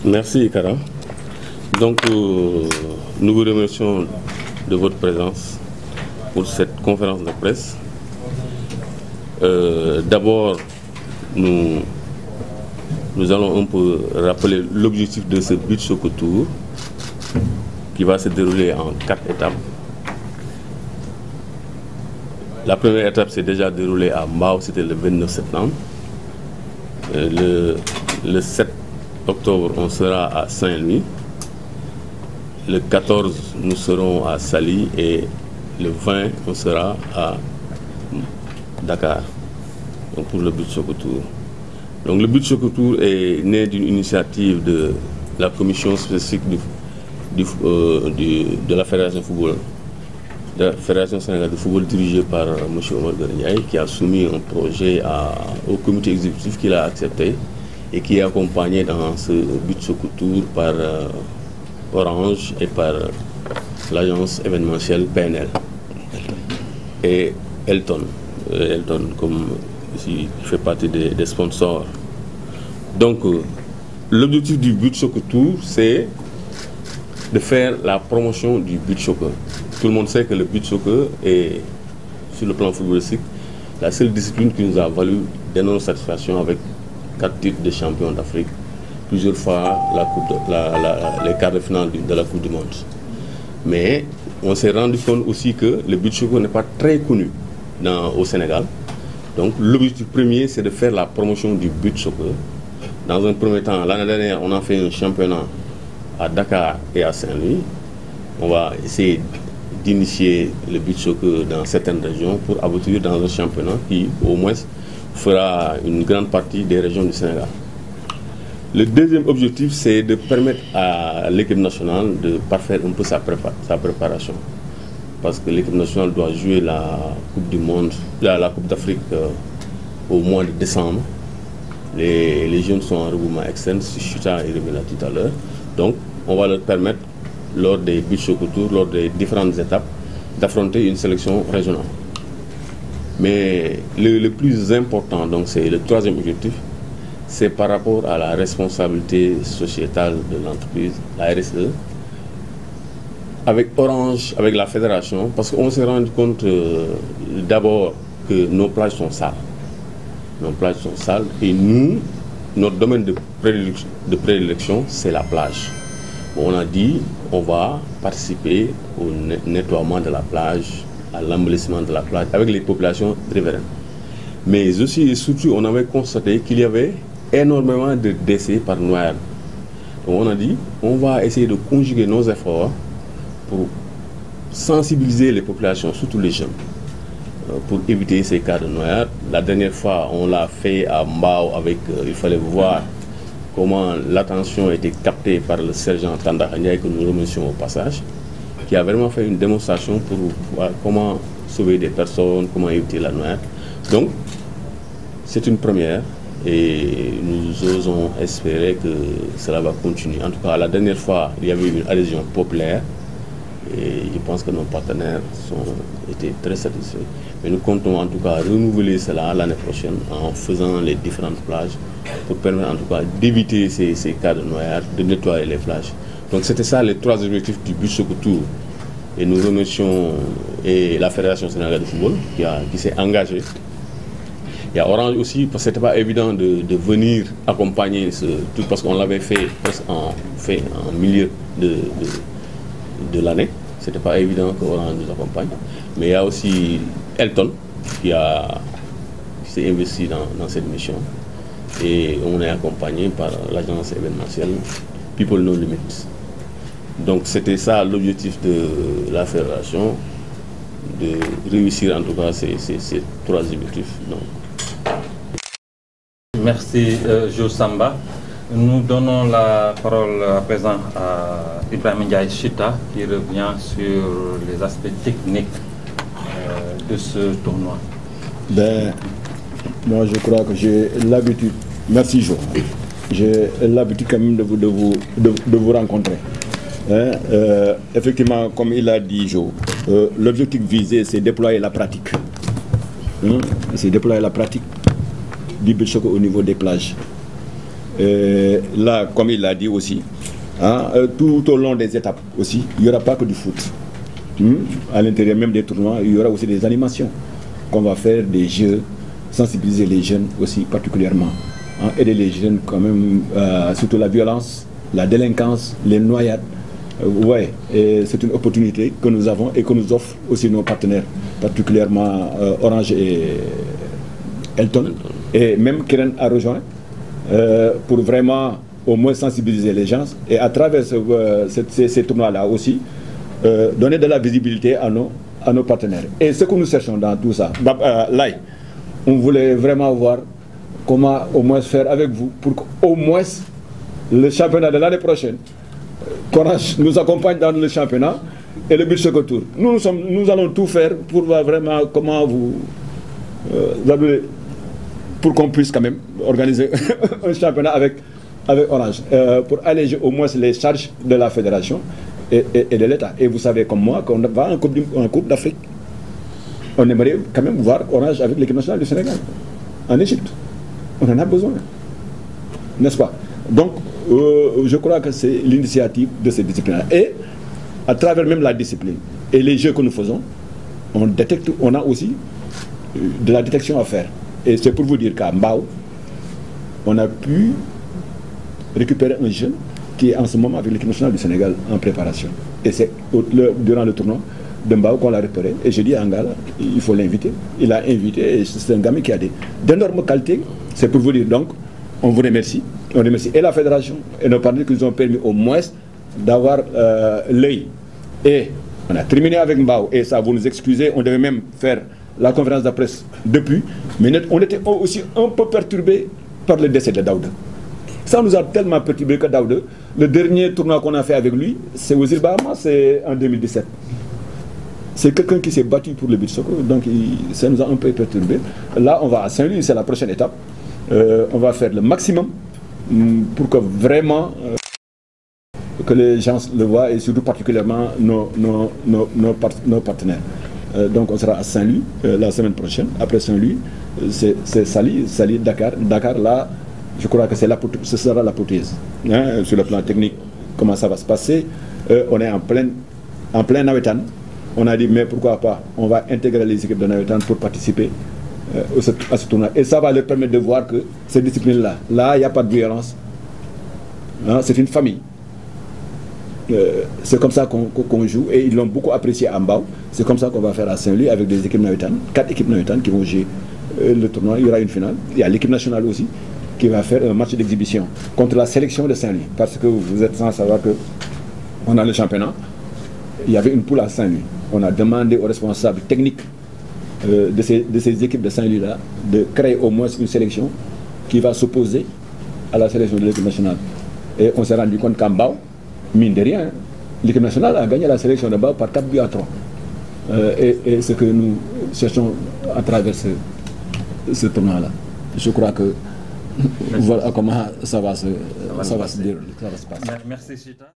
Merci Kara. Donc nous vous remercions de votre présence pour cette conférence de presse. D'abord, nous allons un peu rappeler l'objectif de ce Beach Soccer Tour qui va se dérouler en 4 étapes. La première étape s'est déjà déroulée à Mbao, c'était le 29 septembre. Le 7 octobre, on sera à Saint-Louis. Le 14, nous serons à Saly et le 20, on sera à Dakar, donc pour le Beach Soccer Tour. Donc le Beach Soccer Tour est né d'une initiative de la commission spécifique de la Fédération Football, de la Fédération sénégalaise de football dirigée par M. Omar Ndiaye, qui a soumis un projet au comité exécutif qu'il a accepté et qui est accompagné dans ce Beach Soccer Tour par Orange et par l'agence événementielle PNL et Elton comme ici, qui fait partie des sponsors. Donc l'objectif du Beach Soccer Tour, c'est de faire la promotion du beach soccer. Tout le monde sait que le beach soccer est, sur le plan footballistique, la seule discipline qui nous a valu d'énormes satisfactions avec 4 titres de champion d'Afrique, plusieurs fois les quarts de finale de la Coupe du Monde. Mais on s'est rendu compte aussi que le beach soccer n'est pas très connu au Sénégal. Donc l'objectif premier, c'est de faire la promotion du beach soccer. Dans un premier temps, l'année dernière, on a fait un championnat à Dakar et à Saint-Louis. On va essayer d'initier le beach soccer dans certaines régions pour aboutir dans un championnat qui, au moins, fera une grande partie des régions du Sénégal. Le deuxième objectif, c'est de permettre à l'équipe nationale de parfaire un peu sa préparation. Parce que l'équipe nationale doit jouer la Coupe du Monde, la Coupe d'Afrique au mois de décembre. Les jeunes sont en regroupement externe, si Chuta est remis là tout à l'heure. Donc, on va leur permettre, lors des beach soccer tours, lors des différentes étapes, d'affronter une sélection régionale. Mais le plus important, donc c'est le troisième objectif, c'est par rapport à la responsabilité sociétale de l'entreprise, la RSE, avec Orange, avec la fédération, parce qu'on s'est rendu compte d'abord que nos plages sont sales. Nos plages sont sales et nous, notre domaine de prédilection, c'est la plage. Bon, on a dit on va participer au nettoiement de la plage, à l'embellissement de la plage avec les populations riveraines. Mais aussi et surtout, on avait constaté qu'il y avait énormément de décès par noyade. Donc on a dit on va essayer de conjuguer nos efforts pour sensibiliser les populations, surtout les jeunes, pour éviter ces cas de noyade. La dernière fois, on l'a fait à Mbao avec, il fallait voir comment l'attention a été captée par le sergent Tanda Ndiaye, que nous remercions au passage, qui a vraiment fait une démonstration pour voir comment sauver des personnes, comment éviter la noyade. Donc, c'est une première et nous osons espérer que cela va continuer. En tout cas, la dernière fois, il y avait une adhésion populaire et je pense que nos partenaires étaient très satisfaits. Mais nous comptons en tout cas renouveler cela l'année prochaine en faisant les différentes plages pour permettre en tout cas d'éviter ces cas de noyade, de nettoyer les plages. Donc c'était ça les 3 objectifs du Beach Soccer Tour. Et nous remercions la Fédération sénégalaise de football qui s'est engagée. Il y a Orange aussi, parce que ce n'était pas évident de venir accompagner ce truc, parce qu'on l'avait fait en milieu de l'année. Ce n'était pas évident que Orange nous accompagne. Mais il y a aussi Elton qui s'est investi dans cette mission. Et on est accompagné par l'agence événementielle People No Limits. Donc c'était ça l'objectif de la fédération, de réussir en tout cas ces 3 objectifs. Donc. Merci Jo Samba. Nous donnons la parole à présent à Ibrahim Ndiaye Chita qui revient sur les aspects techniques de ce tournoi. Moi je crois que j'ai l'habitude, merci Jo, j'ai l'habitude quand même de vous rencontrer. Effectivement, comme il a dit Jo, l'objectif visé c'est déployer la pratique. C'est déployer la pratique du beach soccer au niveau des plages. Là, comme il l'a dit aussi, hein, tout au long des étapes aussi, il n'y aura pas que du foot. À l'intérieur même des tournois, il y aura aussi des animations qu'on va faire, des jeux, sensibiliser les jeunes aussi particulièrement, hein, aider les jeunes quand même, surtout la violence, la délinquance, les noyades. Ouais, c'est une opportunité que nous avons et que nous offrent aussi nos partenaires, particulièrement Orange et Elton. Et même Keren a rejoint pour vraiment au moins sensibiliser les gens et à travers ces tournois-là aussi, donner de la visibilité à nos partenaires. Et ce que nous cherchons dans tout ça, là, on voulait vraiment voir comment au moins faire avec vous pour qu'au moins le championnat de l'année prochaine, Orange nous accompagne dans le championnat et le but second tour. Nous allons tout faire pour voir vraiment comment pour qu'on puisse quand même organiser un championnat avec Orange, pour alléger au moins les charges de la fédération et de l'État. Et vous savez comme moi qu'on va en Coupe d'Afrique. On aimerait quand même voir Orange avec l'équipe nationale du Sénégal, en Égypte. On en a besoin, n'est-ce pas? Donc, je crois que c'est l'initiative de ces disciplines-là. Et à travers même la discipline et les jeux que nous faisons, on a aussi de la détection à faire. Et c'est pour vous dire qu'à Mbao, on a pu récupérer un jeune qui est en ce moment avec l'équipe nationale du Sénégal en préparation. Et c'est durant le tournoi de Mbao qu'on l'a récupéré. Et je dis à Ngala, il faut l'inviter. Il a invité et c'est un gamin qui a d'énormes qualités. C'est pour vous dire donc, on vous remercie. On remercie et la fédération et nos partenaires qui nous ont permis au moins d'avoir l'œil. Et on a terminé avec Mbao. Et ça, vous nous excusez, on devait même faire la conférence de presse depuis. Mais on était aussi un peu perturbés par le décès de Daouda. Ça nous a tellement perturbés que Daouda, le dernier tournoi qu'on a fait avec lui, c'est aux îles Bahamas, c'est en 2017. C'est quelqu'un qui s'est battu pour le beach soccer, donc ça nous a un peu perturbés. Là, on va à Saint-Louis, c'est la prochaine étape. On va faire le maximum pour que vraiment que les gens le voient et surtout particulièrement nos partenaires. Donc on sera à Saint-Louis la semaine prochaine. Après Saint-Louis, c'est Sali, Dakar. Dakar, là, je crois que ce sera la portuaise. Hein, sur le plan technique, comment ça va se passer. On est en plein Nawetan. On a dit, mais pourquoi pas, on va intégrer les équipes de Nawetan pour participer à ce tournoi. Et ça va leur permettre de voir que ces disciplines-là, il n'y a pas de violence. Hein, c'est une famille. C'est comme ça qu'on joue et ils l'ont beaucoup apprécié à Mbao. C'est comme ça qu'on va faire à Saint-Louis avec des équipes Nawetan, 4 équipes Nawetan qui vont jouer le tournoi. Il y aura une finale. Il y a l'équipe nationale aussi qui va faire un match d'exhibition contre la sélection de Saint-Louis. Parce que vous êtes sans savoir que on a le championnat. Il y avait une poule à Saint-Louis. On a demandé aux responsables techniques de ces équipes de Saint-Louis-là de créer au moins une sélection qui va s'opposer à la sélection de l'équipe nationale. Et on s'est rendu compte qu'en Mbao, mine de rien, l'équipe nationale a gagné la sélection de Mbao par 4 buts à 3. Et ce que nous cherchons à travers ce tournoi-là. Je crois que voilà comment ça va se passer. Merci Chita.